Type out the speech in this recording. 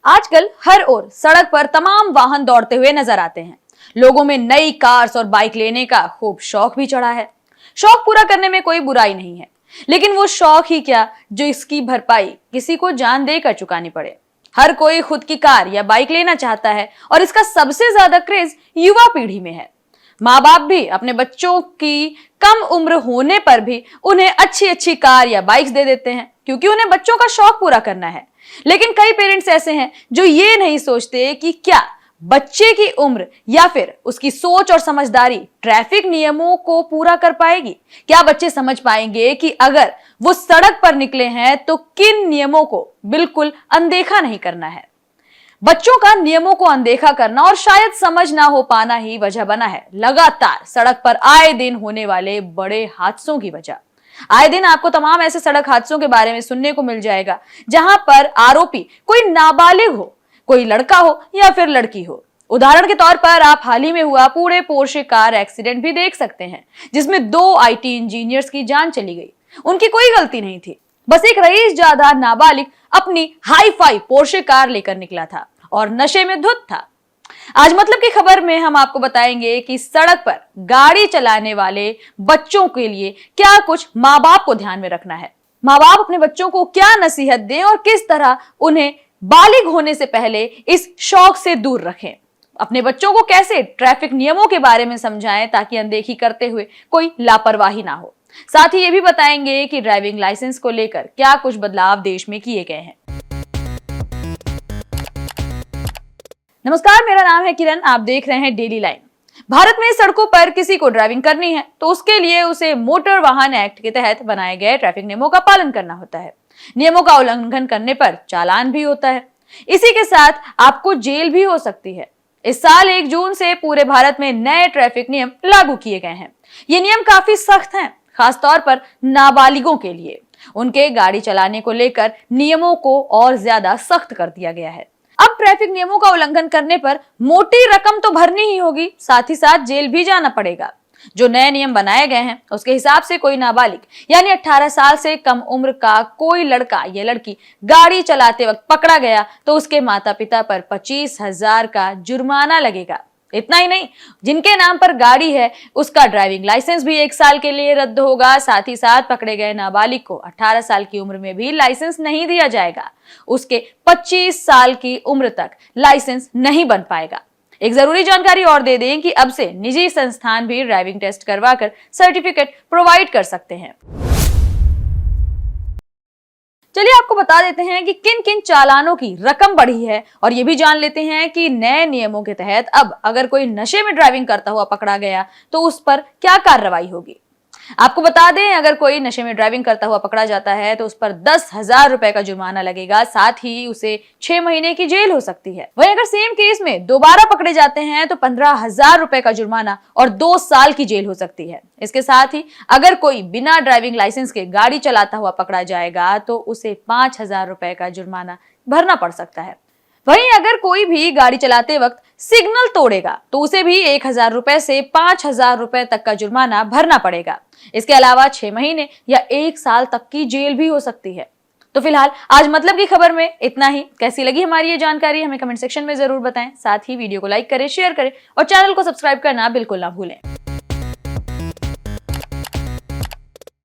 आजकल हर ओर सड़क पर तमाम वाहन दौड़ते हुए नजर आते हैं। लोगों में नई कार्स और बाइक लेने का खूब शौक भी चढ़ा है। शौक पूरा करने में कोई बुराई नहीं है, लेकिन वो शौक ही क्या जो इसकी भरपाई किसी को जान देकर चुकानी पड़े। हर कोई खुद की कार या बाइक लेना चाहता है और इसका सबसे ज्यादा क्रेज युवा पीढ़ी में है। माँ बाप भी अपने बच्चों की कम उम्र होने पर भी उन्हें अच्छी अच्छी कार या बाइक्स दे देते हैं, क्योंकि उन्हें बच्चों का शौक पूरा करना है। लेकिन कई पेरेंट्स ऐसे हैं जो ये नहीं सोचते कि क्या बच्चे की उम्र या फिर उसकी सोच और समझदारी ट्रैफिक नियमों को पूरा कर पाएगी। क्या बच्चे समझ पाएंगे कि अगर वो सड़क पर निकले हैं तो किन नियमों को बिल्कुल अनदेखा नहीं करना है। बच्चों का नियमों को अनदेखा करना और शायद समझ ना हो पाना ही वजह बना है लगातार सड़क पर आए दिन होने वाले बड़े हादसों की वजह। आए दिन आपको तमाम ऐसे सड़क हादसों के बारे में सुनने को मिल जाएगा जहां पर आरोपी कोई नाबालिग हो, कोई लड़का हो या फिर लड़की हो। उदाहरण के तौर पर आप हाल ही में हुआ पुणे पोर्शे कार एक्सीडेंट भी देख सकते हैं, जिसमें 2 आईटी इंजीनियर्स की जान चली गई। उनकी कोई गलती नहीं थी, बस एक रईस जादा नाबालिग अपनी हाई फाई पोर्शे कार लेकर निकला था और नशे में धुत था। आज मतलब की खबर में हम आपको बताएंगे कि सड़क पर गाड़ी चलाने वाले बच्चों के लिए क्या कुछ माँ बाप को ध्यान में रखना है। माँ बाप अपने बच्चों को क्या नसीहत दें और किस तरह उन्हें बालिग होने से पहले इस शौक से दूर रखें। अपने बच्चों को कैसे ट्रैफिक नियमों के बारे में समझाएं ताकि अनदेखी करते हुए कोई लापरवाही ना हो। साथ ही ये भी बताएंगे कि ड्राइविंग लाइसेंस को लेकर क्या कुछ बदलाव देश में किए गए हैं। नमस्कार, मेरा नाम है किरण, आप देख रहे हैं डेली लाइन। भारत में सड़कों पर किसी को ड्राइविंग करनी है तो उसके लिए उसे मोटर वाहन एक्ट के तहत बनाए गए ट्रैफिक नियमों का पालन करना होता है। नियमों का उल्लंघन करने पर चालान भी होता है। इसी के साथ आपको जेल भी हो सकती है। इस साल 1 जून से पूरे भारत में नए ट्रैफिक नियम लागू किए गए हैं। ये नियम काफी सख्त हैं, खासतौर पर नाबालिगों के लिए। उनके गाड़ी चलाने को लेकर नियमों को और ज्यादा सख्त कर दिया गया है। अब ट्रैफिक नियमों का उल्लंघन करने पर मोटी रकम तो भरनी ही होगी, साथ ही साथ जेल भी जाना पड़ेगा। जो नए नियम बनाए गए हैं उसके हिसाब से कोई नाबालिग यानी 18 साल से कम उम्र का कोई लड़का या लड़की गाड़ी चलाते वक्त पकड़ा गया तो उसके माता पिता पर 25,000 का जुर्माना लगेगा। इतना ही नहीं, जिनके नाम पर गाड़ी है उसका ड्राइविंग लाइसेंस भी 1 साल के लिए रद्द होगा। साथ ही साथ पकड़े गए नाबालिग को 18 साल की उम्र में भी लाइसेंस नहीं दिया जाएगा। उसके 25 साल की उम्र तक लाइसेंस नहीं बन पाएगा। एक जरूरी जानकारी और दे दें कि अब से निजी संस्थान भी ड्राइविंग टेस्ट करवाकर सर्टिफिकेट प्रोवाइड कर सकते हैं। चलिए आपको बता देते हैं कि किन किन चालानों की रकम बढ़ी है और ये भी जान लेते हैं कि नए नियमों के तहत अब अगर कोई नशे में ड्राइविंग करता हुआ पकड़ा गया तो उस पर क्या कार्रवाई होगी। आपको बता दें, अगर कोई नशे में ड्राइविंग करता हुआ पकड़ा जाता है तो उस पर 10,000 रुपए का जुर्माना लगेगा, साथ ही उसे 6 महीने की जेल हो सकती है। वहीं अगर सेम केस में दोबारा पकड़े जाते हैं तो 15,000 रुपए का जुर्माना और 2 साल की जेल हो सकती है। इसके साथ ही अगर कोई बिना ड्राइविंग लाइसेंस के गाड़ी चलाता हुआ पकड़ा जाएगा तो उसे 5,000 रुपए का जुर्माना भरना पड़ सकता है। वहीं अगर कोई भी गाड़ी चलाते वक्त सिग्नल तोड़ेगा तो उसे भी 1,000 रुपए से 5,000 रुपए तक का जुर्माना भरना पड़ेगा। इसके अलावा 6 महीने या 1 साल तक की जेल भी हो सकती है। तो फिलहाल आज मतलब की खबर में इतना ही। कैसी लगी हमारी ये जानकारी हमें कमेंट सेक्शन में जरूर बताएं। साथ ही वीडियो को लाइक करें, शेयर करें और चैनल को सब्सक्राइब करना बिल्कुल ना भूलें।